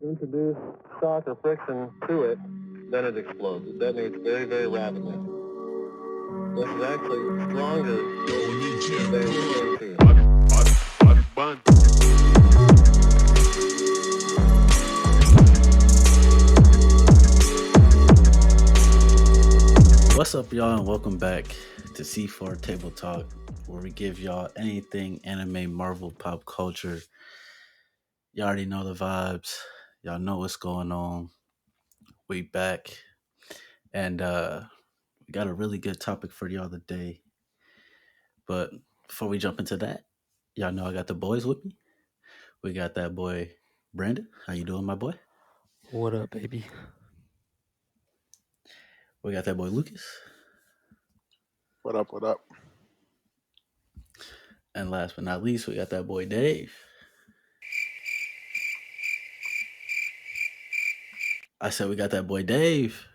introduce shock or friction to it, then it explodes. It detonates very, very rapidly. This is actually stronger than TNT. What's up, y'all, and welcome back to C4 Table Talk, where we give y'all anything anime, Marvel, pop culture. Y'all already know the vibes. Y'all know what's going on. We back, and we got a really good topic for y'all today. But before we jump into that, y'all know I got the boys with me. We got that boy Brandon. How you doing, my boy? What up, baby? We got that boy Lucas. What up, what up? And last but not least, we got that boy Dave. I said we got that boy Dave.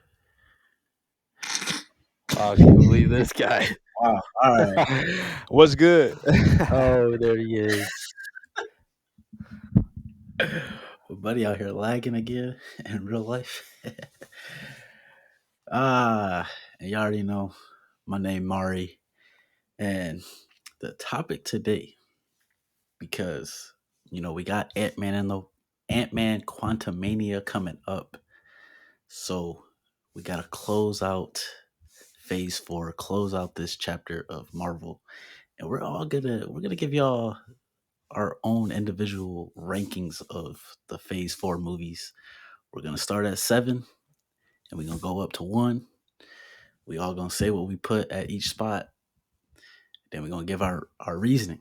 Oh, I can't believe this guy. Wow. All right. What's good? Oh, there he is. Buddy out here lagging again in real life. And you already know my name Mari, and the topic today, because we got Antman Quantomania coming up, so we gotta close out Phase 4, close out this chapter of Marvel, and we're gonna give y'all our own individual rankings of the Phase 4 movies. We're gonna start at 7, and we're gonna go up to 1. We all gonna say what we put at each spot. Then we're gonna give our reasoning.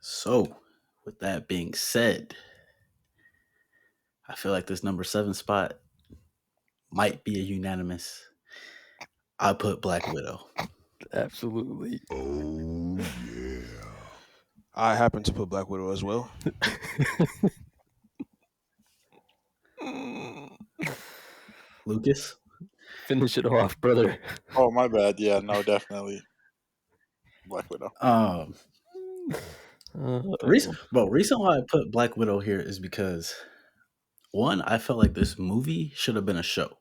So, with that being said, I feel like this number 7 spot might be a unanimous. I put Black Widow. Absolutely. Oh yeah. I happen to put Black Widow as well. Lucas. Finish it off, brother. Oh my bad. Yeah, no, definitely Black Widow. Reason why I put Black Widow here is because one, I felt like this movie should have been a show.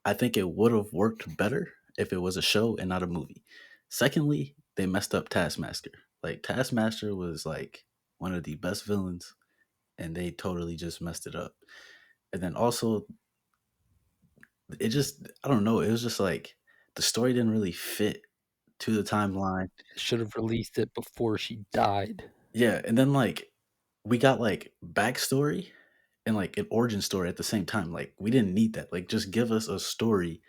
I think it would have worked better if it was a show and not a movie. Secondly, they messed up Taskmaster. Like Taskmaster was like one of the best villains, and they totally just messed it up. And then also, it just I don't know. It was just like the story didn't really fit to the timeline. Should have released it before she died. Yeah, and then like we got like backstory and like an origin story at the same time. Like we didn't need that. Like just give us a story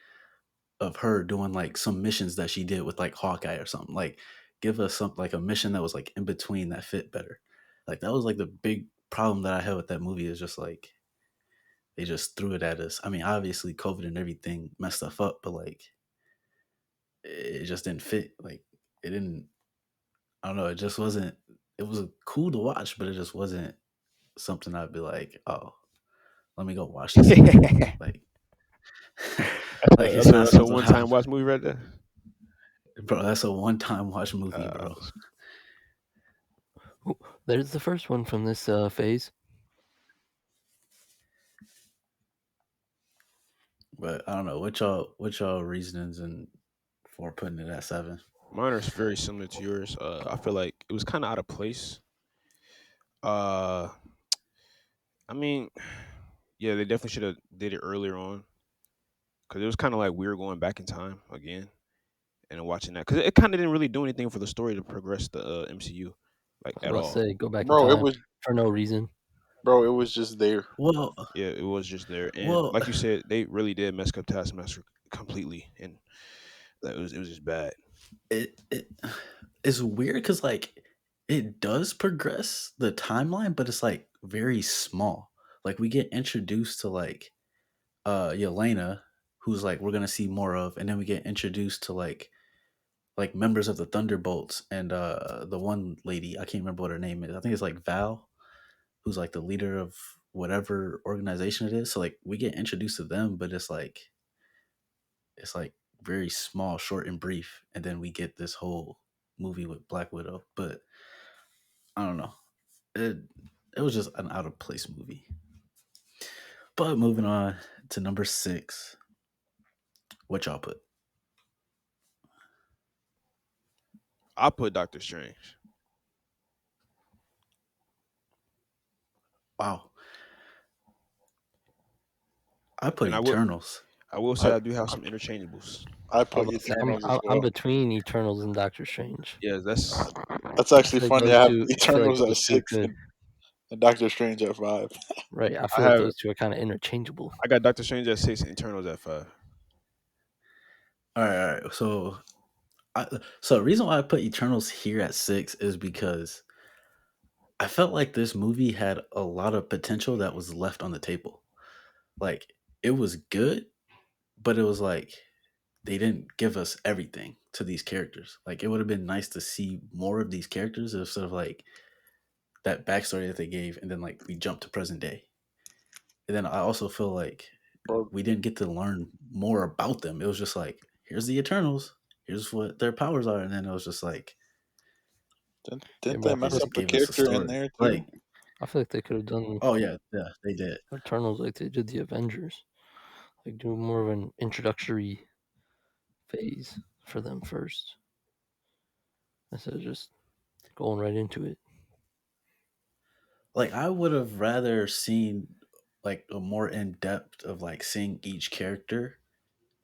of her doing like some missions that she did with like Hawkeye or something. Like give us something like a mission that was like in between that fit better. Like that was like the big problem that I had with that movie is just like they just threw it at us. I mean, obviously COVID and everything messed stuff up, but like it just didn't fit. Like it didn't. I don't know. It just wasn't. It was cool to watch, but it just wasn't something I'd be like, oh, let me go watch this again. Like, like it's not That's a something one-time watch movie right there. bro. That's a one-time watch movie, bro. There's the first one from this phase. But I don't know what y'all reasonings and for putting it at 7. Mine are very similar to yours. I feel like it was kind of out of place. Uh, I mean, yeah, they definitely should have did it earlier on because it was kind of like weird going back in time again and watching that because it kind of didn't really do anything for the story to progress the MCU like I was at about to all. say, go back in Bro, it time was for no reason. it was just there. Well, Yeah, it was just there, and well, like you said, they really did mess up Taskmaster completely, and it was just bad. it it's weird because like it does progress the timeline, but it's like very small. Like we get introduced to like Yelena, who's like we're gonna see more of, and then we get introduced to like members of the Thunderbolts and the one lady I can't remember what her name is. I think it's like Val, who's like the leader of whatever organization it is. So like we get introduced to them, but it's like very small, short, and brief, and then we get this whole movie with Black Widow. But I don't know. It, it was just an out of place movie. But moving on to number 6, what y'all put? I put Doctor Strange. Wow, I put And Eternals. I will say I I do have some interchangeables. I I was put about to say, Eternals as I'm well. between Eternals and Doctor Strange. Yeah, that's That's I actually feel like funny. those I have two. I feel like Eternals at those two 6 could. and Doctor Strange at 5. Right. I I feel like have those two are kind of interchangeable. I got Doctor Strange at 6 and Eternals at 5. All right. So the reason why I put Eternals here at 6 is because I felt like this movie had a lot of potential that was left on the table. Like it was good, but it was like they didn't give us everything to these characters. Like it would have been nice to see more of these characters instead of like that backstory that they gave, and then like we jump to present day. And then I also feel like Bro, we didn't get to learn more about them. It was just like, here's the Eternals, here's what their powers are, and then it was just like Yeah, didn't but they I they feel mess like up just a gave us a character in story. there too? Like, they could have done oh yeah, they did. Eternals like they did the Avengers. Like do more of an introductory phase for them first instead of just going right into it. Like I would have rather seen like a more in depth of like seeing each character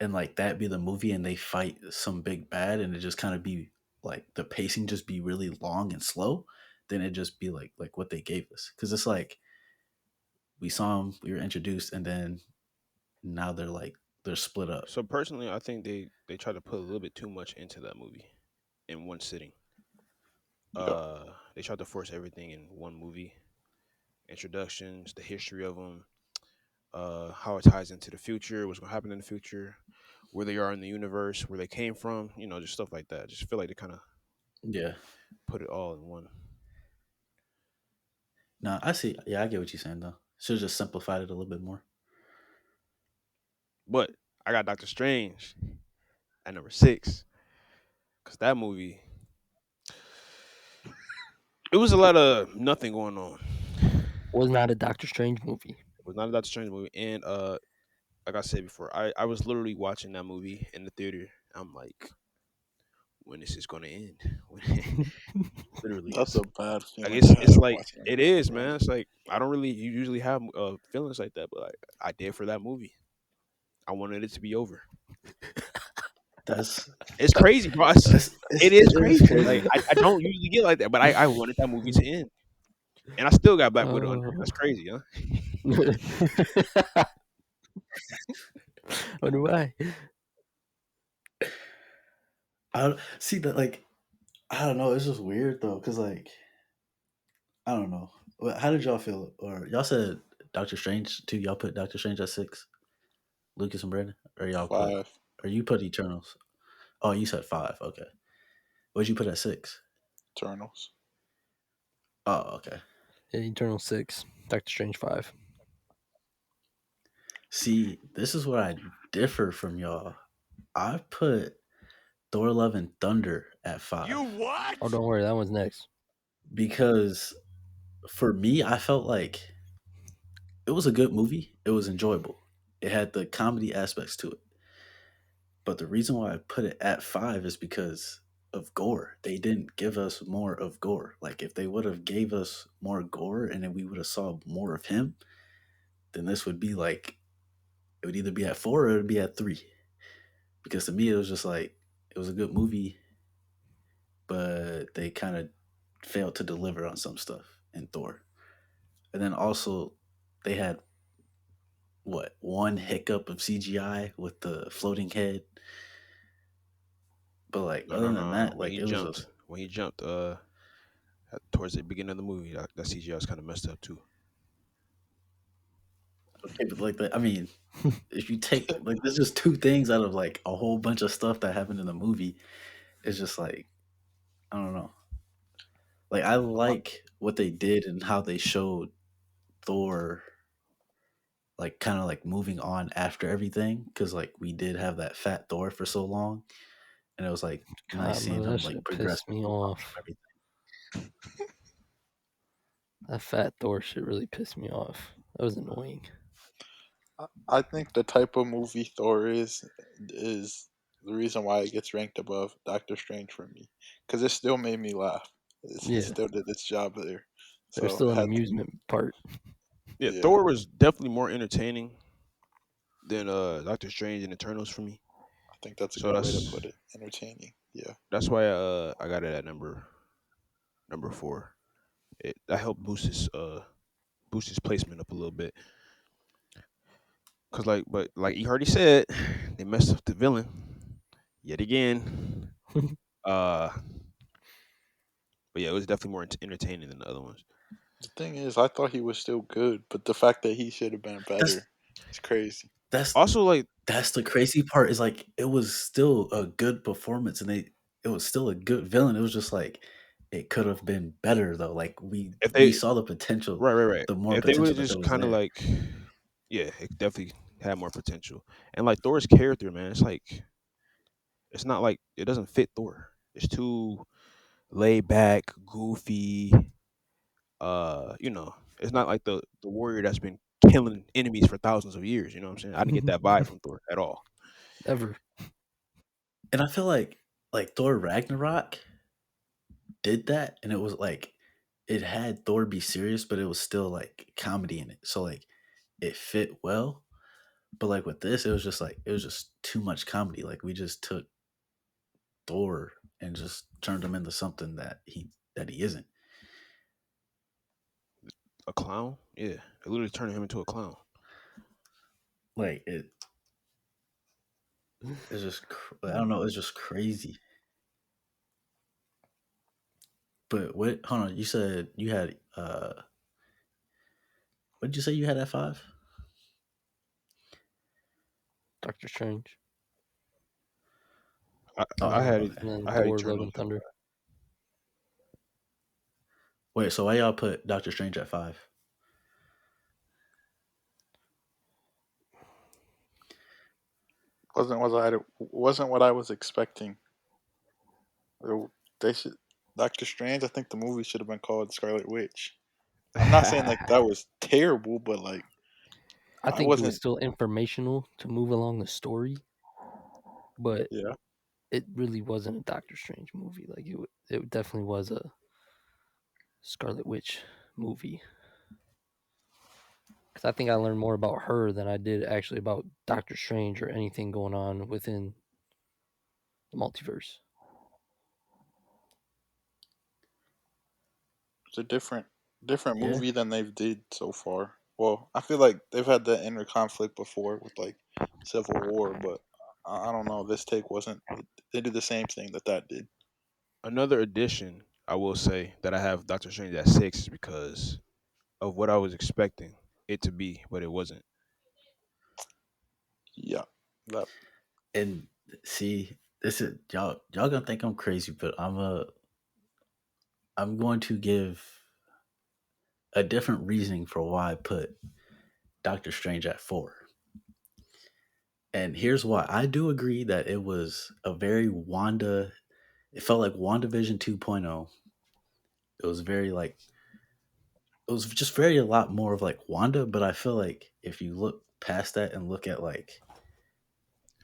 and like that be the movie and they fight some big bad and it just kind of be like the pacing just be really long and slow, then it just be like what they gave us, because it's like we saw them, we were introduced, and then now they're split up. So personally, I think they tried to put a little bit too much into that movie in one sitting. Yep. They tried to force everything in one movie. Introductions, the history of them, how it ties into the future, what's going to happen in the future, where they are in the universe, where they came from, just stuff like that. Just feel like they kind of Yeah. put it all in one. No, I see. Yeah, I get what you're saying though. Should have just simplified it a little bit more. But I got Doctor Strange at number 6 because that movie, it was a lot of nothing going on. Was not a Doctor Strange movie. It was not a Doctor Strange movie, and like I said before, I was literally watching that movie in the theater. I'm like, when is this going to end? Literally, That's it's a bad like feeling to it's have like watching a it movie, is, bro. man. It's like I don't really usually have feelings like that, but like I did for that movie. I wanted it to be over. That's It's crazy, bro. It is it is crazy. Like crazy. I don't usually get like that, but I wanted that movie to end, and I still got Black Widow under it. Oh. That's crazy, huh? Wonder why. I don't see that like I don't know. It's just weird though, because like I don't know. How did y'all feel? Or y'all said Doctor Strange too? Y'all put Doctor Strange at 6, Lucas and Brandon, or y'all put, 5 or you put Eternals? Oh, you said 5. Okay, what'd you put at 6? Eternals. Oh, okay. Yeah, Eternal 6, Doctor Strange 5. See, this is where I differ from y'all. I put Thor: Love and Thunder at 5 Oh, don't worry, that one's next. because for me, I felt like it was a good movie. It was enjoyable. It had the comedy aspects to it. But the reason why I put it at 5 is because of gore. They didn't give us more of gore. Like if they would have gave us more gore and then we would have saw more of him, then this would be like it would either be at 4 or it would be at 3. Because to me it was just like it was a good movie, but they kind of failed to deliver on some stuff in Thor. And then also they had what one hiccup of CGI with the floating head, but like No, other no, than no. that, like it was just When he jumped, towards the beginning of the movie, that CGI was kind of messed up too. okay. But like I mean, if you take like there's just two things out of like a whole bunch of stuff that happened in the movie. It's just like I don't know. Like I like what they did and how they showed Thor like kind of like moving on after everything, because like we did have that fat Thor for so long, and it was like nice God, seeing bro, that him like shit progress pissed me move on off. from everything. That fat Thor shit really pissed me off. That was annoying. I think the type of movie Thor is the reason why it gets ranked above Doctor Strange for me, because it still made me laugh. It Yeah, still did its job there, there's so still it an had to. amusement part. Yeah, Yeah, Thor was definitely more entertaining than Doctor Strange and Eternals for me. I think that's a So good way to put it. Entertaining. Yeah. that's why I got it at number four. It that helped boost his placement up a little bit. Cause but like you already said, they messed up the villain yet again. Uh, but yeah, it was definitely more entertaining than the other ones. The thing is, I thought he was still good, but the fact that he should have been That's better is crazy. that's Also, like that's the crazy part is like it was still a good performance and it was still a good villain. It was just like it could have been better though. Like if we they saw the potential, right, the more if they would potential have that there just was kind of there. like, yeah, it definitely had more potential. And like Thor's character, man, it's not like it doesn't fit Thor. It's too laid back, goofy. It's not like the warrior that's been killing enemies for thousands of years. You know what I'm saying? I didn't get that vibe from Thor at all. Ever. And I feel like Thor Ragnarok did that and it was like it had Thor be serious, but it was still like comedy in it. So like it fit well. But like with this, it was just like it was just too much comedy. Like we just took Thor and just turned him into something that he isn't. A clown? Yeah, it literally turned him into a clown. Like it's just I don't know. It's just crazy. But what? Hold on. You said you had what did you say you had at five? Doctor Strange. I, Oh, I okay, had it. okay. And then I had Thor Love Eternals and at Thunder. Wait, so why y'all put Doctor Strange at five? Wasn't what I was expecting. They should Doctor Strange. I think the movie should have been called Scarlet Witch. I'm not saying like that five. was terrible, but like I I think it was wasn't. still informational to move along the story, but Yeah, it really wasn't a Doctor Strange movie. Like it definitely was a Scarlet Witch movie. Because I think I learned more about her than I did actually about Doctor Strange or anything going on within the multiverse. it's a different Yeah, movie than they've did so far. Well, I feel like they've had the inner conflict before with like Civil War, but I don't know. This take wasn't. They did the same thing that did. Another addition I will say that I have Doctor Strange at six is because of what I was expecting it to be, but it wasn't. Yeah, that and see, this is y'all gonna think I'm crazy, but I'm going to give a different reasoning for why I put Doctor Strange at four. And here's why. I do agree that it was a very Wanda. It felt like WandaVision 2.0. It was very like it was just very a lot more of like Wanda, but I feel like if you look past that and look at like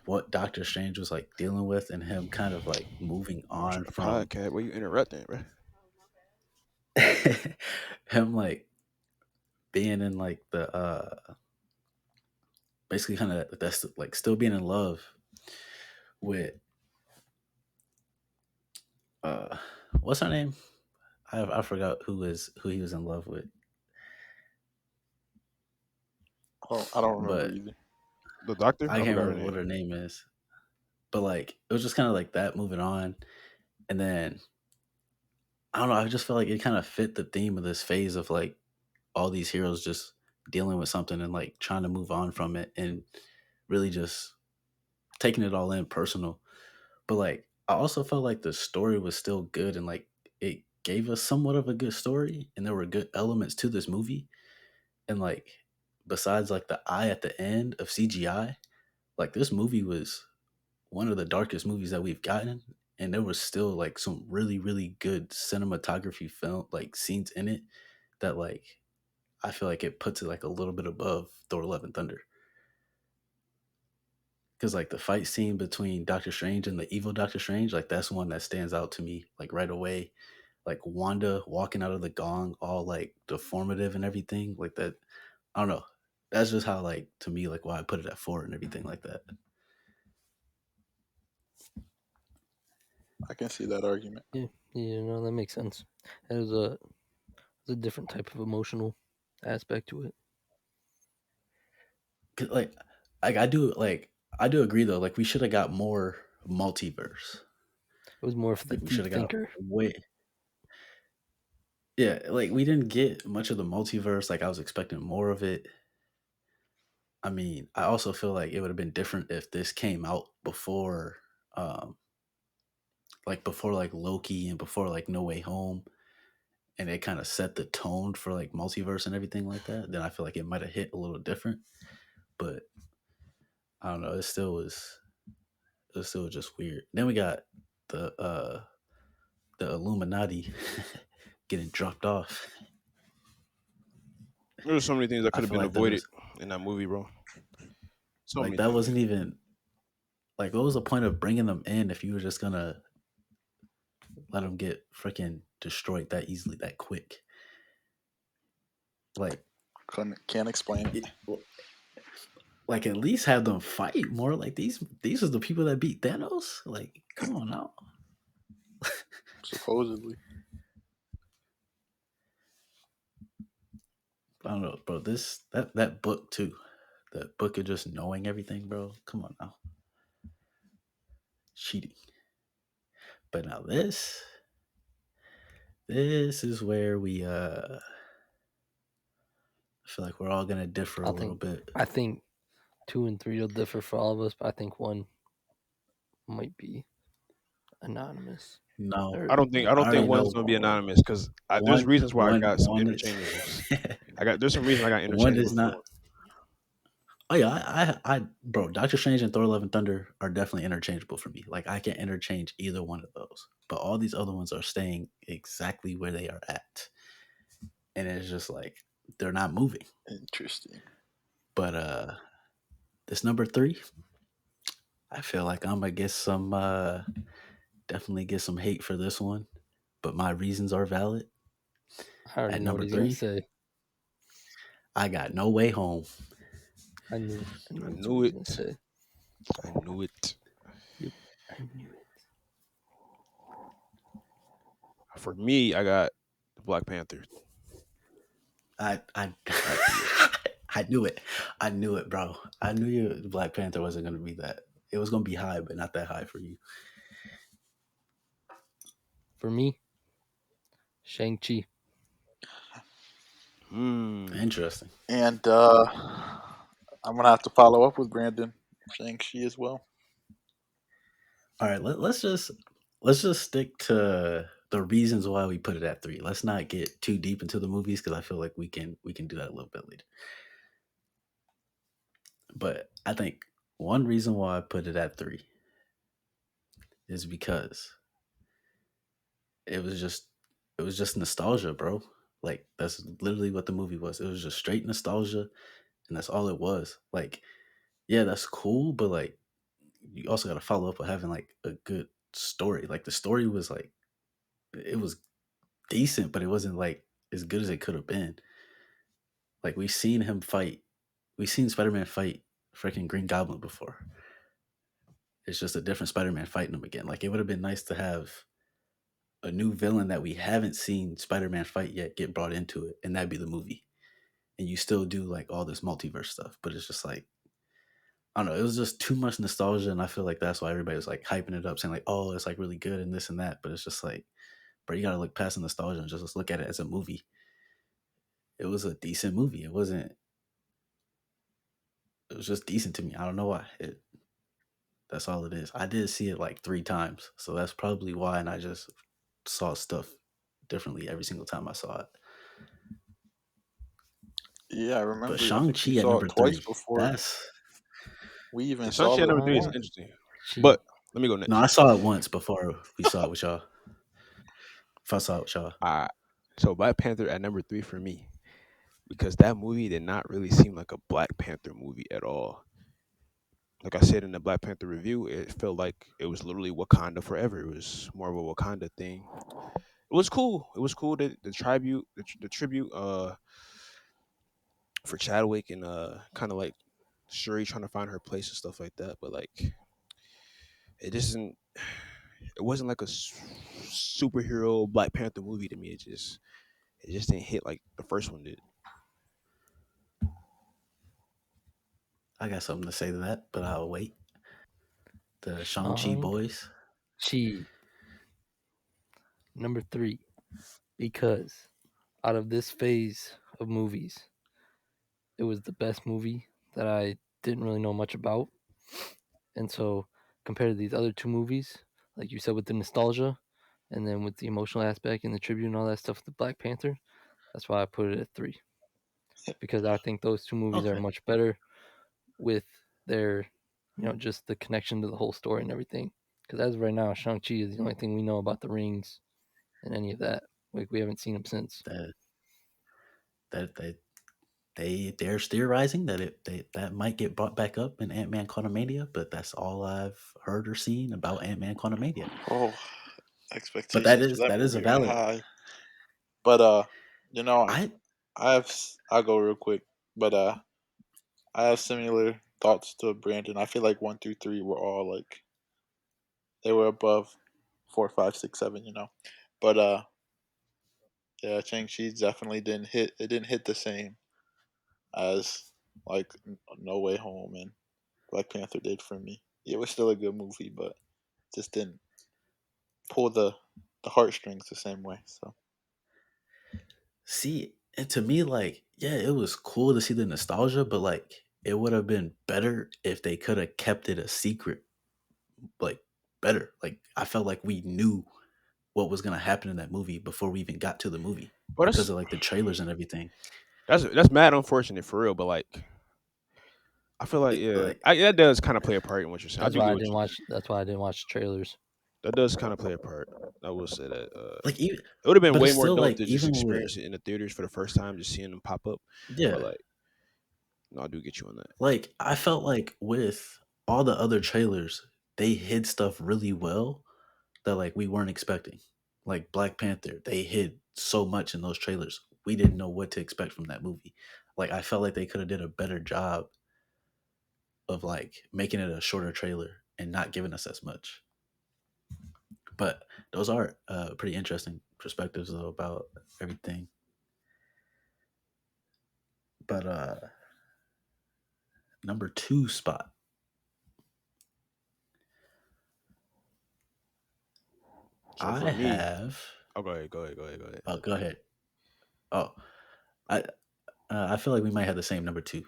what Doctor Strange was like dealing with and him kind of like moving I'm trying on to from podcast. Why you interrupting, bro? him like being in like the basically kind of that's like still being in love with uh what's her name? I forgot who he was in love with, I don't remember but either. The doctor? I I can't forgot her remember what name. her name is. But like it was just kind of like that moving on, and then I don't know. I just felt like it kind of fit the theme of this phase of like all these heroes just dealing with something and like trying to move on from it and really just taking it all in personal. But like I also felt like the story was still good and like it gave us somewhat of a good story and there were good elements to this movie. And like besides like the eye at the end of CGI, like this movie was one of the darkest movies that we've gotten. And there was still like some really, really good cinematography film like scenes in it that like I feel like it puts it like a little bit above Thor: Love and Thunder. Because like the fight scene between Doctor Strange and the evil Doctor Strange, like that's one that stands out to me like right away. Like Wanda walking out of the gong, all like deformative and everything, like that. I don't know. That's just how like to me like why I put it at 4 and everything like that. I can see that argument. Yeah, no, that makes sense. There's a different type of emotional aspect to it. 'Cause, like I do agree though. Like we should have got more multiverse. It was more for the Like we should deep have got thinker. way. Yeah, like we didn't get much of the multiverse. Like I was expecting more of it. I mean, I also feel like it would have been different if this came out before, um, before like Loki and before like No Way Home, and it kind of set the tone for like multiverse and everything like that. Then I feel like it might have hit a little different. But I don't know. It was still just weird. Then we got the uh the Illuminati getting dropped off. There's so many things that I could have feel been like there avoided was in that movie, bro. So like many that things. wasn't even like what was the point of bringing them in if you were just gonna let them get freaking destroyed that easily that quick? Like Can't explain it. it, like at least have them fight more. Like these are the people that beat Thanos. Like come on now. Supposedly. I don't know, bro. That book too. That book of just knowing everything, bro. Come on now. Cheating. But now this is where we I feel like we're all gonna differ a little bit. I think 2 and 3 will differ for all of us, but I think 1 might be anonymous. No, Or I don't think I already one's know gonna be anonymous because there's reasons why I got some one is interchangeables. There's some reasons I got one is interchangeables for not. one. Oh yeah, bro, Doctor Strange and Thor: Love and Thunder are definitely interchangeable for me. Like I can interchange either one of those, but all these other ones are staying exactly where they are at, and it's just like they're not moving. Interesting. But this number 3, I feel like I'm gonna get some definitely get some hate for this one, but my reasons are valid. I already At know what number he's gonna 3, say. I got No Way Home. I knew I that's knew what he's gonna it. say. I knew it. Yep, I knew it. For me, I got the Black Panther. I Had to be it. I knew it. I knew it, bro. I knew you Black Panther wasn't gonna be that. It was gonna be high, but not that high for you. For me, Shang-Chi. Interesting. And I'm gonna have to follow up with Brandon Shang-Chi as well. All right, let's just stick to the reasons why we put it at 3. Let's not get too deep into the movies because I feel like we can do that a little bit later. But I think one reason why I put it at 3 is because it was just nostalgia, bro. Like that's literally what the movie was. It was just straight nostalgia, and that's all it was. Like, yeah, that's cool, but like you also got to follow up with having like a good story. Like the story was like it was decent, but it wasn't like as good as it could have been. Like we've seen Spider-Man fight freaking Green Goblin before. It's just a different Spider-Man fighting him again. Like it would have been nice to have a new villain that we haven't seen Spider-Man fight yet get brought into it, and that'd be the movie. And you still do like all this multiverse stuff, but it's just like I don't know. It was just too much nostalgia, and I feel like that's why everybody was like hyping it up, saying like, "Oh, it's like really good and this and that." But it's just like, bro, you gotta look past the nostalgia and just look at it as a movie. It was a decent movie. It wasn't. It was just decent to me. I don't know why. That's all it is. I did see it like 3 times, so that's probably why. And I just saw stuff differently every single time I saw it. Yeah, I But remember. I Shang think we Chi at saw it number twice 3. before That's we even Yeah, saw Shang-Chi at it number 3 is once. interesting. Chi. But let me go no. next. I saw it once before we saw it with y'all. If I saw it with y'all, All right. So Black Panther at number three for me because that movie did not really seem like a Black Panther movie at all. Like I said in the Black Panther review, it felt like it was literally Wakanda forever. It was more of a Wakanda thing. It was cool. It was cool that the tribute for Chadwick and kind of like Shuri trying to find her place and stuff like that. But like it isn't. It wasn't like a superhero Black Panther movie to me. It just didn't hit like the first one did. I got something to say to that, but I'll wait. The Shang-Chi Shang boys. Chi, number three, because out of this phase of movies, it was the best movie that I didn't really know much about. And so, compared to these other two movies, like you said, with the nostalgia and then with the emotional aspect and the tribute and all that stuff with the Black Panther, that's why I put it at three. Because I think those two movies are Okay. much better with their, just the connection to the whole story and everything. Because as of right now, Shang-Chi is the only thing we know about the rings and any of that. Like, we haven't seen him since. That that they're theorizing that that might get brought back up in Ant-Man Quantumania, but that's all I've heard or seen about Ant-Man Quantumania. Oh, But expectations for that that is a movie are valid. high. But you know, I I'll go real quick. But I have similar thoughts to Brandon. I feel like 1 through 3 were all like they were above 4, 5, 6, 7. You know, but yeah, Chang Chi definitely didn't hit. It didn't hit the same as like No Way Home and Black Panther did for me. It was still a good movie, but just didn't pull the heartstrings the same way. So see, and to me, like, yeah, it was cool to see the nostalgia, but like, it would have been better if they could have kept it a secret, like, better. Like, I felt like we knew what was gonna happen in that movie before we even got to the movie But because of like the trailers and everything. that's mad unfortunate for real. But like I feel like Like, that does kind of play a part in what you're saying. I That's do why get I what didn't you. watch. That's why I didn't watch the trailers. That does kind of play a part. I will say that. like even, It would have been but way it's more still dope like to just even with experience it in the theaters for the first time, just seeing them pop up. But yeah, like, no, I do get you on that. like I felt like with all the other trailers, they hid stuff really well that like we weren't expecting. Like Black Panther, they hid so much in those trailers. We didn't know what to expect from that movie. Like I felt like they could have did a better job of like making it a shorter trailer and not giving us as much. But those are pretty interesting perspectives though about everything. But number two spot, So for I me, have. oh, go ahead. Oh, go ahead. Oh, I I feel like we might have the same number two.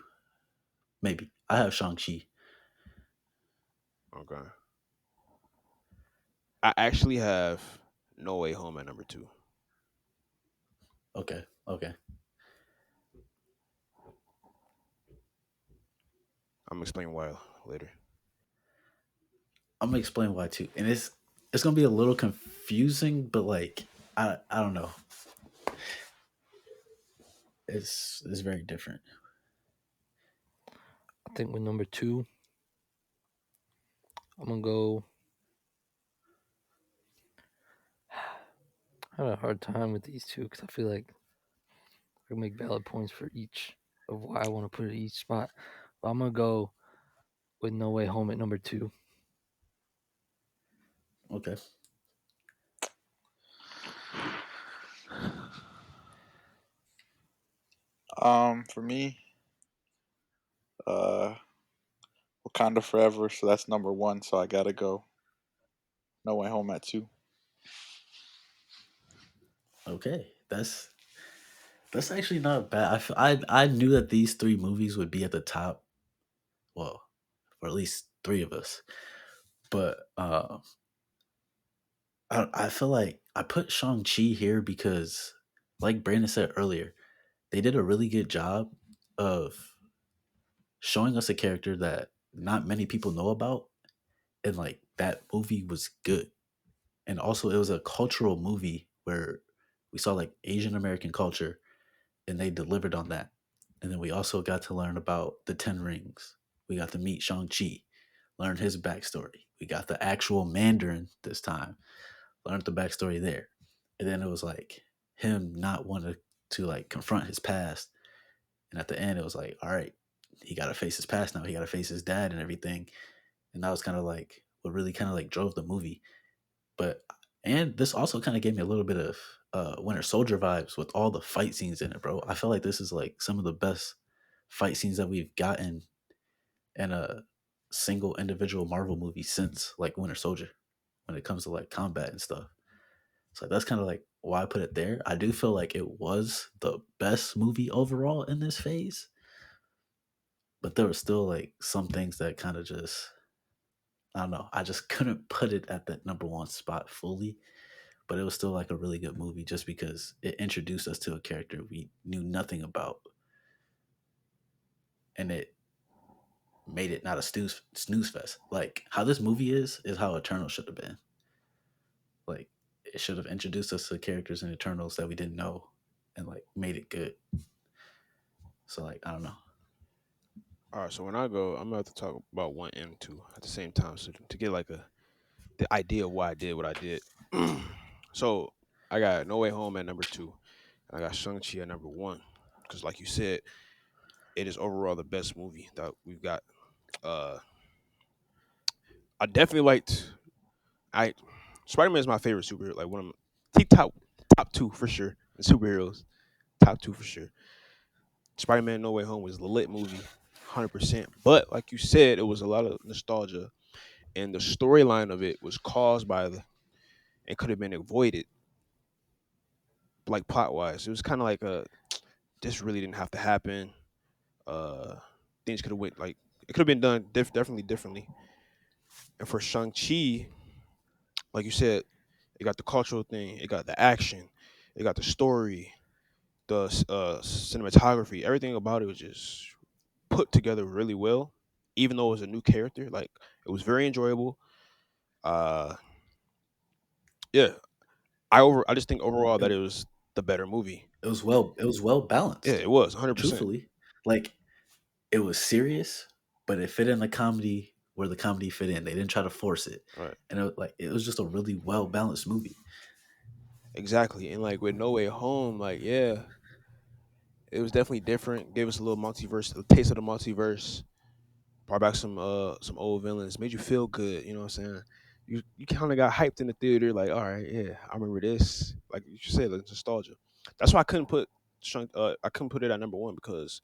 Maybe I have Shang Chi. Okay, I actually have No Way Home at number two. Okay, okay. I'm gonna explain why later. I'm gonna explain why too, and it's gonna be a little confusing, but like I don't know. It's very different. I think with number two, I'm gonna go. I had a hard time with these two because I feel like I can make valid points for each of why I want to put it each spot. But I'm gonna go with No Way Home at number two. Okay. for me, uh, Wakanda Forever. So that's number 1. So I gotta go No Way Home at 2. Okay. That's actually not bad. I knew that these three movies would be at the top. Well, for at least three of us. But I feel like I put Shang Chi here because, like Brandon said earlier, they did a really good job of showing us a character that not many people know about, and like that movie was good. And also, it was a cultural movie where we saw like Asian American culture, and they delivered on that. And then we also got to learn about the Ten Rings. We got to meet Shang Chi, learn his backstory. We got the actual Mandarin this time, learned the backstory there. And then it was like him not wanting to like confront his past. And at the end, it was like, all right, he got to face his past now. He got to face his dad and everything. And that was kind of like what really kind of like drove the movie. But and this also kind of gave me a little bit of Winter Soldier vibes with all the fight scenes in it, bro. I feel like this is like some of the best fight scenes that we've gotten in a single individual Marvel movie since like Winter Soldier when it comes to like combat and stuff. So that's kind of like why I put it there. I do feel like it was the best movie overall in this phase, but there were still like some things that kind of just I don't know. I just couldn't put it at that number one spot fully, but it was still like a really good movie just because it introduced us to a character we knew nothing about, and it made it not a snooze fest. Like how this movie is how Eternal should have been. Like it should have introduced us to characters in Eternals that we didn't know, and like made it good. So like I don't know. All right, so when I go, I'm about to talk about one and two at the same time, so to get like a the idea of why I did what I did. So I got No Way Home at number two, and I got Shang Chi at number one, because like you said, it is overall the best movie that we've got. Uh, I definitely liked. I Spider Man is my favorite superhero. Like one of my top two for sure. The superheroes, top two for sure. Spider Man No Way Home was the lit movie, 100%. But like you said, it was a lot of nostalgia, and the storyline of it was caused by the and could have been avoided, like plot wise. It was kind of like a this really didn't have to happen. Uh, things could have went like it could have been done definitely differently. And for Shang Chi, like you said, it got the cultural thing, it got the action, it got the story, the cinematography, everything about it was just put together really well. Even though it was a new character, like it was very enjoyable. Uh, yeah, I just think overall It, that it was the better movie. it was well Yeah, balanced. it was 100%. Truthfully, like it was serious, but it fit in the comedy where the comedy fit in. They didn't try to force it, Right, and it was just a really well balanced movie. exactly. And like with No Way Home, like yeah, it was definitely different. Gave us a little multiverse, a taste of the multiverse. Brought back some old villains. Made you feel good. You know what I'm saying? You kind of got hyped in the theater. Like, all right, yeah, I remember this. Like you said, like nostalgia. That's why I couldn't put I couldn't put it at number one because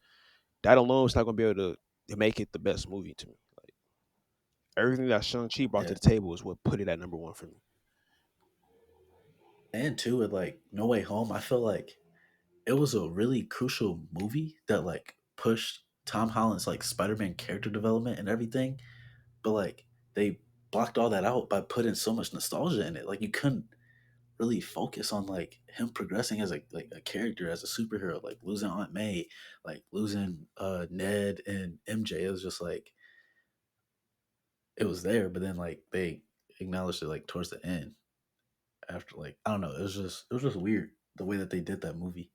that alone is not gonna be able to make it the best movie to me. Like everything that Shang Chi brought to Yeah, the table is what put it at number one for me. and too with like No Way Home, I feel like it was a really crucial movie that like pushed Tom Holland's like Spider-Man character development and everything, but like they blocked all that out by putting so much nostalgia in it. Like you couldn't really focus on like him progressing as a character as a superhero, like losing Aunt May, like losing Ned and MJ. It was just like it was there, but then like they acknowledged it like towards the end after like I don't know. It was just weird the way that they did that movie.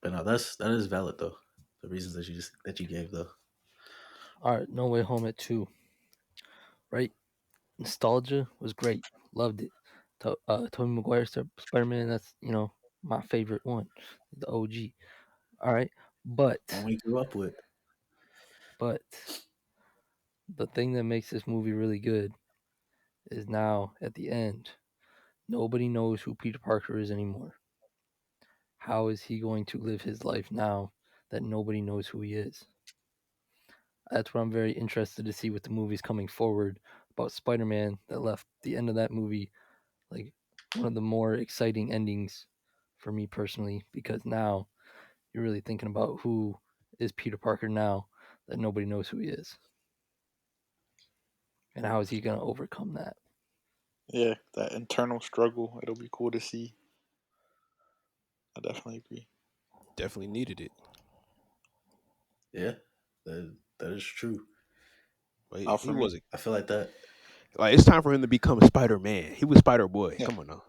But no, that is valid though. The reasons that you gave though. All right, No Way Home at two, right? Nostalgia was great. Loved it. Tobey Maguire Spider Man. That's my favorite one, the OG. All right, One but we grew up with. but the thing that makes this movie really good is now at the end, nobody knows who Peter Parker is anymore. How is he going to live his life now that nobody knows who he is? That's what I'm very interested to see with the movies coming forward about Spider Man that left the end of that movie like one of the more exciting endings for me personally because now you're really thinking about who is Peter Parker now that nobody knows who he is and how is he going to overcome that. Yeah, that internal struggle. It'll be cool to see. I definitely agree. Definitely needed it. Yeah, that is true. But Out he for me. wasn't I feel like that. like it's time for him to become Spider Man. He was Spider Boy. Yeah, Come on now.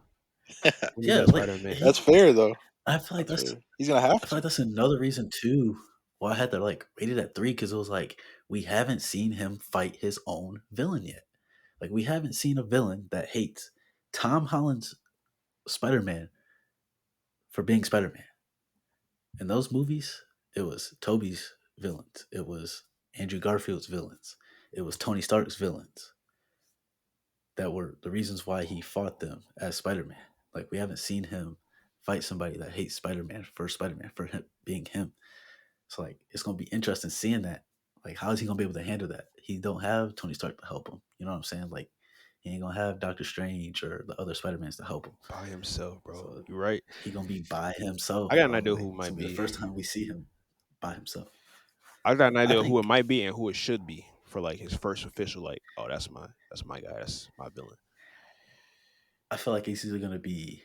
when you're Yeah, that like Spider Man. That's fair though. I feel like That's that's fair. He's gonna have I feel to. like that's another reason too why I had to like rate it at 3 because it was like we haven't seen him fight his own villain yet. Like we haven't seen a villain that hates Tom Holland's Spider Man for being Spider Man. In those movies, it was Toby's villains. It was Andrew Garfield's villains. It was Tony Stark's villains that were the reasons why he fought them as Spider Man. Like we haven't seen him fight somebody that hates Spider Man for him being him. So like it's gonna be interesting seeing that. Like how is he gonna be able to handle that? He don't have Tony Stark to help him. You know what I'm saying? Like he ain't gonna have Doctor Strange or the other Spider Mans to help him. By himself, bro. So You're right. he gonna be by I himself, got an bro. idea Like who it it's might gonna be the be. first time we see him by himself. I got an I idea who it think might be and who it should be for like his first official. Like, oh, that's my guy. That's my villain. I feel like it's either gonna be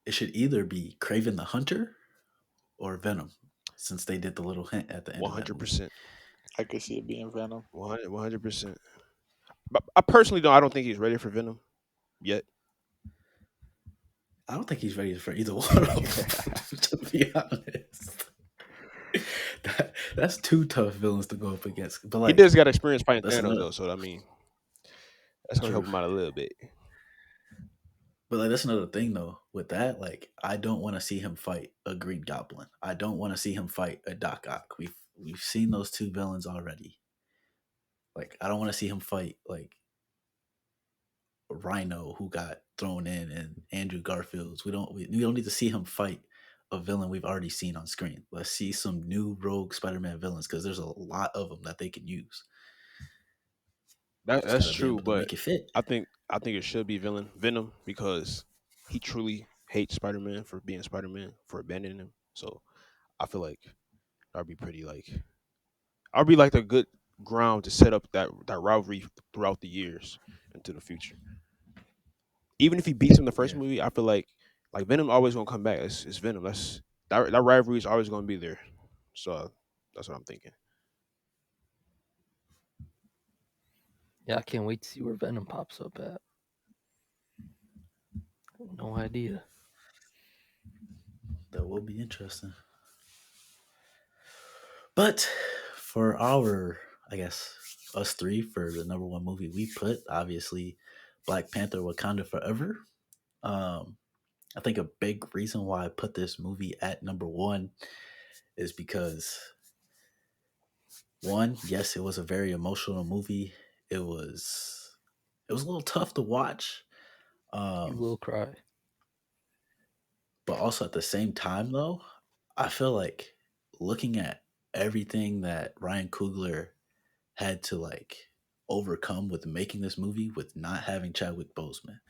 it should either be Craven the Hunter or Venom, since they did the little hint at the end One of that hundred movie. percent. I could see it being Venom. 100%. But I personally don't. I don't think he's ready for Venom yet. I don't think he's ready for either one of them, to be honest. That's two tough villains to go up against. But He like does got experience fighting that's Thanos another though, so I mean that's gonna true. help him out a little bit. But like that's another thing though. With that, like I don't want to see him fight a Green Goblin. I don't want to see him fight a Doc Ock. We've seen those two villains already. Like I don't want to see him fight like Rhino who got thrown in and Andrew Garfield's. We don't need to see him fight a villain we've already seen on screen. Let's see some new rogue Spider-Man villains because there's a lot of them that they can use. Just got That's to be true, able to but make it fit. I think it should be villain Venom because he truly hates Spider Man for being Spider Man for abandoning him. So I feel like that'd be pretty like I'd be like the good ground to set up that rivalry throughout the years into the future. Even if he beats him the first Yeah, movie, I feel like Venom always gonna come back. It's Venom. That rivalry is always gonna be there. So that's what I'm thinking. Yeah, I can't wait to see where Venom pops up at. No idea. that will be interesting. But for our, I guess, us three for the number one movie we put, obviously, Black Panther: Wakanda Forever. Um, I think a big reason why I put this movie at number one is because one, yes, it was a very emotional movie. It was it was a little tough to watch, You um, will cry. but also at the same time, though, I feel like looking at everything that Ryan Coogler had to like overcome with making this movie with not having Chadwick Boseman.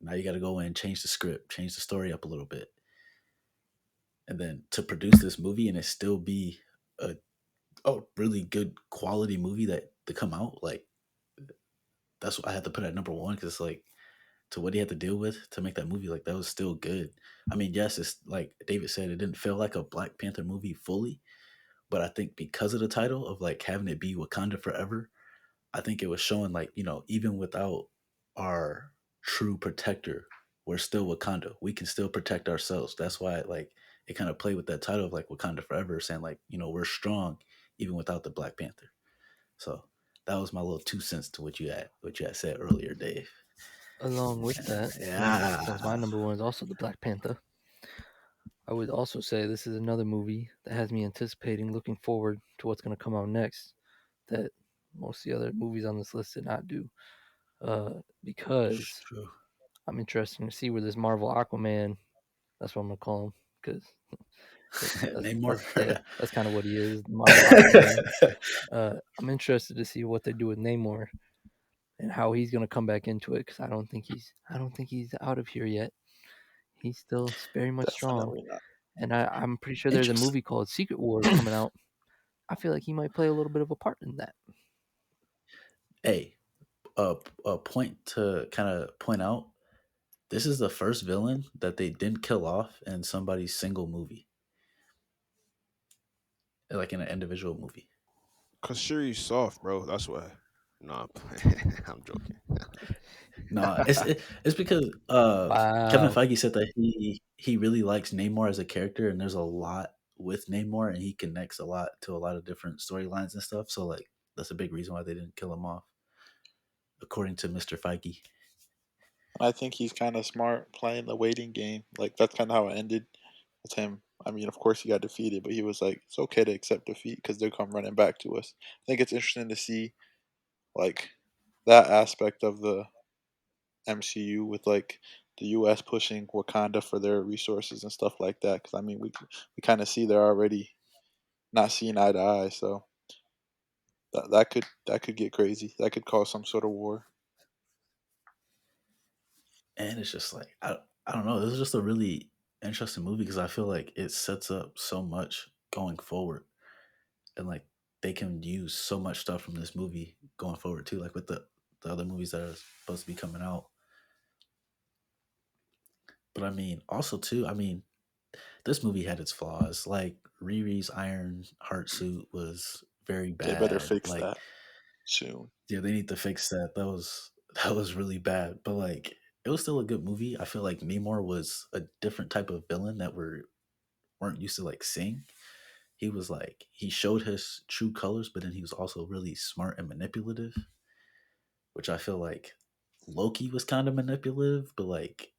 Now you got to go in, change the script, change the story up a little bit, and then to produce this movie and it still be a really good quality movie that to come out like that's what I had to put at number one because like to what he had to deal with to make that movie like that was still good. I mean, yes, it's like David said, it didn't feel like a Black Panther movie fully, but I think because of the title of like having it be Wakanda Forever, I think it was showing like, you know, even without our true protector, we're still Wakanda. We can still protect ourselves. That's why like it kind of played with that title of like Wakanda Forever, saying like, you know, we're strong even without the Black Panther. So that was my little 2 cents to what you had said earlier, Dave. Along with that, since my Yeah. number one is also the Black Panther, I would also say this is another movie that has me anticipating, looking forward to what's going to come out next. That most of the other movies on this list did not do. Because True. I'm interested to see where this Marvel Aquaman. That's what I'm gonna call him because Namor. that's kind of what he is, Marvel Aquaman. I'm interested to see what they do with Namor and how he's gonna come back into it because I don't think he's out of here yet. He's still very much strong, Definitely not. and I'm pretty sure there's a Interesting. movie called Secret Wars coming out. I feel like he might play a little bit of a part in that. Hey, a point to kind of point out. This is the first villain that they didn't kill off in somebody's single movie, like in an individual movie. Cause Shuri's soft, bro. That's why. No, I'm, playing. I'm joking. No, it's because Kevin Wow. Feige said that he really likes Namor as a character, and there's a lot with Namor, and he connects a lot to a lot of different storylines and stuff. So like that's a big reason why they didn't kill him off, according to Mr. Feige. I think he's kind of smart playing the waiting game. Like that's kind of how it ended with him. I mean, of course he got defeated, but he was like, "It's okay to accept defeat because they'll come running back to us." I think it's interesting to see like that aspect of the MCU with like the U.S. pushing Wakanda for their resources and stuff like that. Because I mean, we kind of see they're already not seeing eye to eye, so that could get crazy. That could cause some sort of war. And it's just like I don't know. This is just a really interesting movie because I feel like it sets up so much going forward, and like they can use so much stuff from this movie going forward too, like with the other movies that are supposed to be coming out. But I mean, also too, I mean, this movie had its flaws. Like Riri's Iron Heart suit was very They better bad. fix Like, that soon. yeah, they need to fix that. That was really bad. But like, it was still a good movie. I feel like Namor was a different type of villain that weren't used to like seeing. He was like he showed his true colors, but then he was also really smart and manipulative, which I feel like Loki was kind of manipulative, but like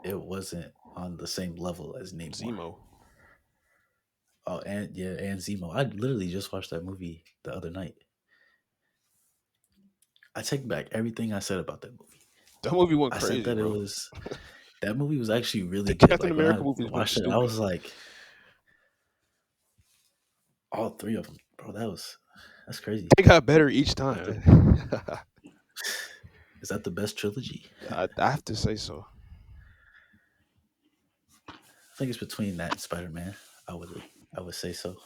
it wasn't on the same level as Namor. Zemo. Oh, and yeah, and Zemo. I literally just watched that movie the other night. I take back everything I said about that movie. That movie went I said crazy, that it bro. was that movie was actually The really good. Captain Like when America I movies went watched it, I stupid. was like, all three of them, bro. That's crazy. They got better each Like time. is that the best trilogy? I have to say so. I think it's between that and Spider Man. I would I would say so.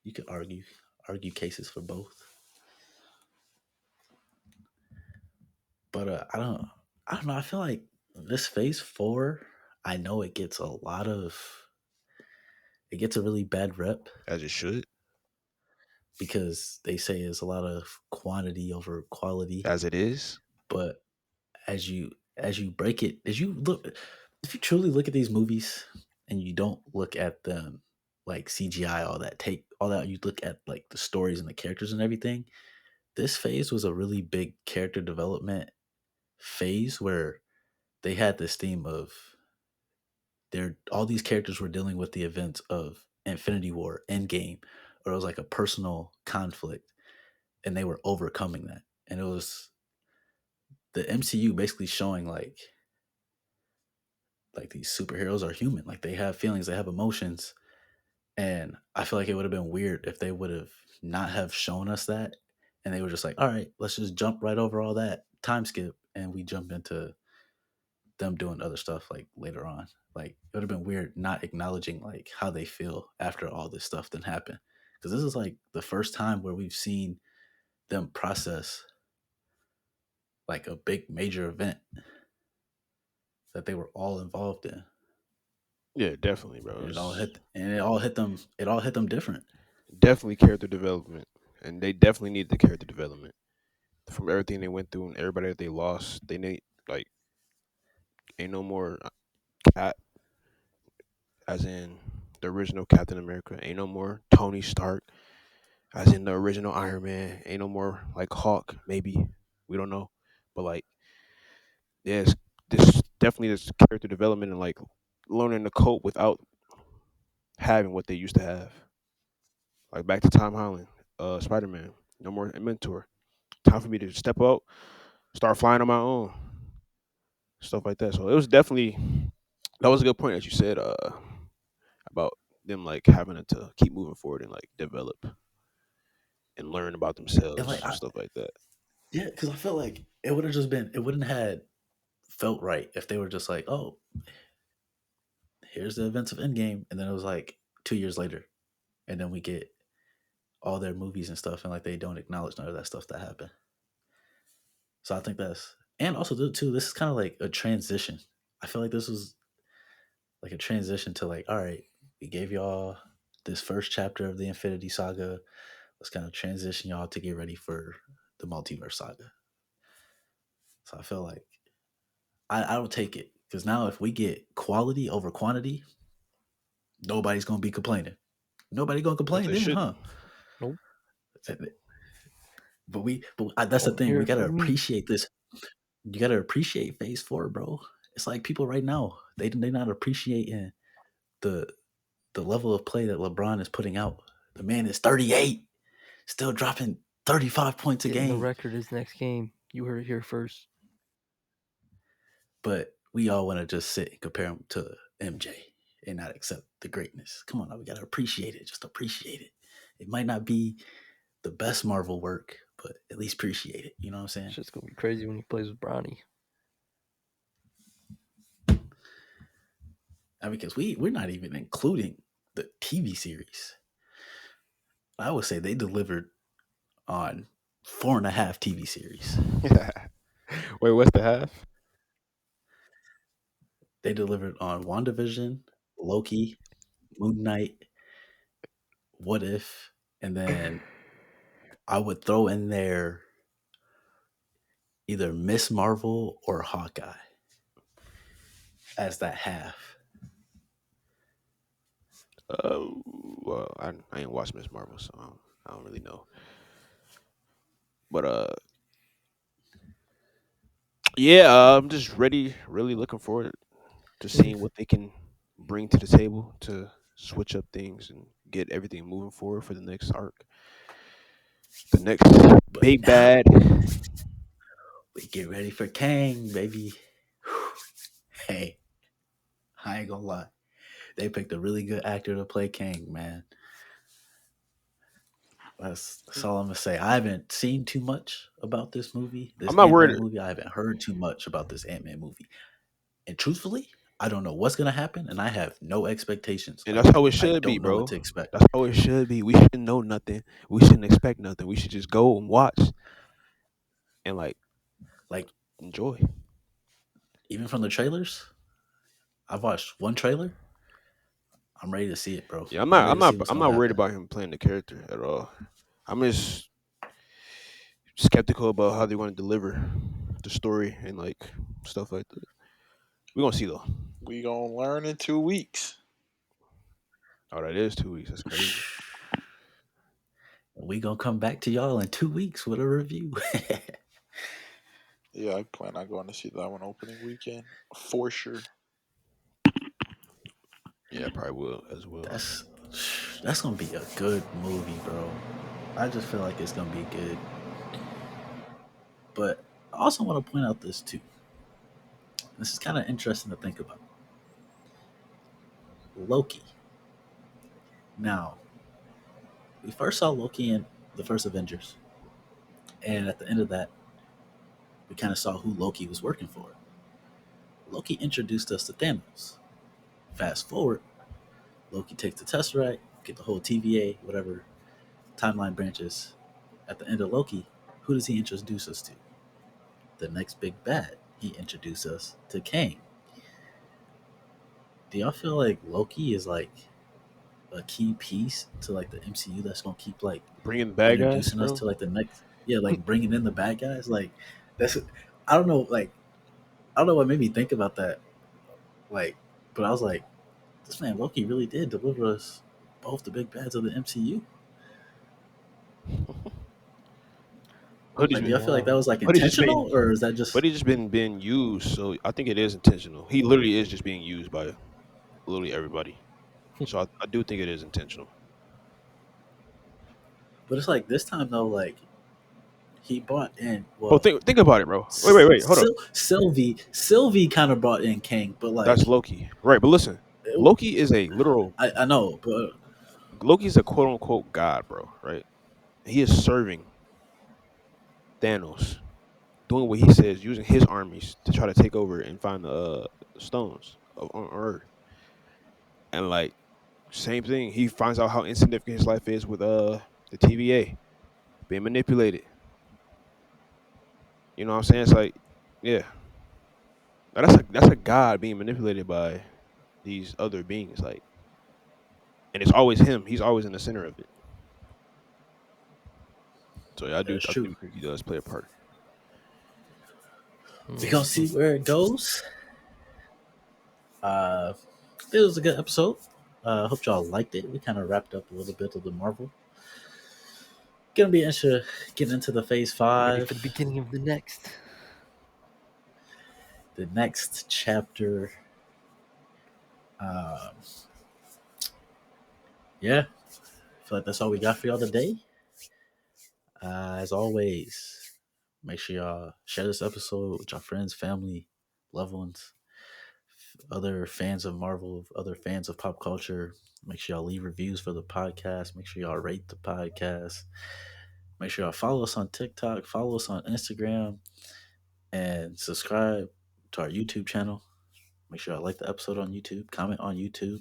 You could argue cases for both, but I don't know. I feel like this Phase Four. I know it gets a really bad rep As it should. because they say it's a lot of quantity over quality. As it is. But as you break it, as you look, if you truly look at these movies and you don't look at them like CGI, all that take all that, you look at like the stories and the characters and everything. This phase was a really big character development phase where they had this theme of they're all these characters were dealing with the events of Infinity War, Endgame, or it was like a personal conflict, and they were overcoming that. And it was the MCU basically showing like these superheroes are human, like they have feelings, they have emotions, and I feel like it would have been weird if they would have not have shown us that, and they were just like, all right, let's just jump right over all that time skip, and we jump into them doing other stuff like later on. Like it would have been weird not acknowledging like how they feel after all this stuff then happened, because this is like the first time where we've seen them process like a big major event that they were all involved in, Yeah, definitely, bro. and It's it all hit them different. definitely character development. And they definitely need the character development. From everything they went through and everybody that they lost, they need like ain't no more Cap as in the original Captain America. Ain't no more Tony Stark as in the original Iron Man. Ain't no more like Hawk, maybe. We don't know. But like, yes, this definitely this character development and like learning to cope without having what they used to have. Like back to Tom Holland, Spider Man. No more mentor. Time for me to step out, start flying on my own. Stuff like that. So it was definitely that was a good point that you said about them like having to keep moving forward and like develop and learn about And themselves, stuff like that. yeah, because I feel like it wouldn't have felt right if they were just like, oh, here's the events of Endgame, and then it was like 2 years later, and then we get all their movies and stuff, and like they don't acknowledge none of that stuff that happened. So I think that's and also too, this is kind of like a transition. I feel like this was like a transition to like, all right, we gave y'all this first chapter of the Infinity Saga. Let's kind of transition y'all to get ready for the multiverse saga. So I feel like I don't take it because now if we get quality over quantity, nobody's gonna be complaining. Nobody gonna As complain they then, shouldn't. huh? Nope. But that's the Won't thing. hear We it gotta from me. appreciate this. You gotta appreciate Phase 4, bro. It's like people right now they not appreciating the the level of play that LeBron is putting out. The man is 38, still dropping 35 points a Getting the game. record is next game. You heard it here first. But we all want to just sit and compare him to MJ and not accept the greatness. Come on, now, we gotta appreciate it. Just appreciate it. It might not be the best Marvel work, but at least appreciate it. You know what I'm saying? Shit's gonna be crazy when he plays with Bronny. Because we're not even including the TV series. I would say they delivered on 4.5 TV series. Wait, what's the half? They delivered on WandaVision, Loki, Moon Knight, What If, and then I would throw in there either Miss Marvel or Hawkeye as that half. Well, I ain't watched Miss Marvel, so I don't really know. But yeah, I'm just ready. Really looking forward to seeing what they can bring to the table to switch up things and get everything moving forward for the next arc, the next But big now bad. we get ready for Kang, baby. Hey, I ain't gonna lie. They picked a really good actor to play Kang, man. That's all I'm gonna say. I haven't seen too much about this movie, I'm this not Ant worried, Man movie. I haven't heard too much about this Ant Man movie. And truthfully, I don't know what's gonna happen, and I have no expectations. and that's Like how it I should be, don't know what bro. to expect. That's how it should be. We shouldn't know nothing. We shouldn't expect nothing. We should just go and watch and like Like enjoy. even from the trailers, I've watched one trailer. I'm ready to see it, bro. Yeah, I'm I'm not. ready I'm to see not. what's I'm gonna not worried happen. about him playing the character at all. I'm just skeptical about how they want to deliver the story and like stuff like that. We're gonna see though. We gonna learn in 2 weeks. Oh, that is 2 weeks. That's crazy. We gonna come back to y'all in 2 weeks with a review. Yeah, I plan on going to see that one opening weekend for sure. Yeah, I probably will as well. that's that's gonna be a good movie, bro. I just feel like it's gonna be good. But I also want to point out this too. This is kind of interesting to think about. Loki. Now, we first saw Loki in the first Avengers, and at the end of that, we kind of saw who Loki was working for. Loki introduced us to Thanos. Fast forward, Loki takes the Tesseract, get the whole TVA, whatever timeline branches. At the end of Loki, who does he introduce us to? The next big bad. He introduced us to Kang. Do y'all feel like Loki is like a key piece to like the MCU that's gonna keep like Bringing the bad guys, introducing us bro. to like the next, yeah, like bringing in the bad guys? Like that's, I don't know, like I don't know what made me think about that, like, but I was like, this man Loki really did deliver us both the big bads of the MCU. But he's Like, do been, y'all feel like that Yeah. was like but he's just been, intentional, or is that but just he's just been being used. So I think it is intentional. He literally is just being used by literally everybody. So I do think it is intentional. but it's like this time though, like he brought in, But well, think about it, bro. Wait. Hold up. Sylvie kind of brought in Kang, but That's like Loki, right? But listen, it, Loki is a literal. I know, but Loki's a quote unquote god, bro. Right? He is serving Thanos, doing what he says, using his armies to try to take over and find the stones on Earth. And like same thing, he finds out how insignificant his life is with the TVA being manipulated. You know what I'm saying? It's like, yeah, now, that's a god being manipulated by these other beings. Like, and it's always him. He's always in the center of it. So yeah, that's I true. do think he does play a part. We gonna see where it goes. It was a good episode. Hope y'all liked it. We kind of wrapped up a little bit of the Marvel. Gonna be interested getting into the Phase Ready 5, for the beginning of the next. the next chapter. Yeah, I feel like that's all we got for y'all today. As always, make sure y'all share this episode with your friends, family, loved ones, other fans of Marvel, other fans of pop culture. Make sure y'all leave reviews for the podcast. Make sure y'all rate the podcast. Make sure y'all follow us on TikTok, follow us on Instagram, and subscribe to our YouTube channel. Make sure y'all like the episode on YouTube, comment on YouTube.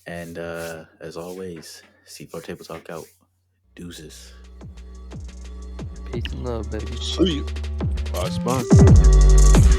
And as always, C4 Table Talk out. Deuces. Peace and love, baby. See you. Bye, Spawn.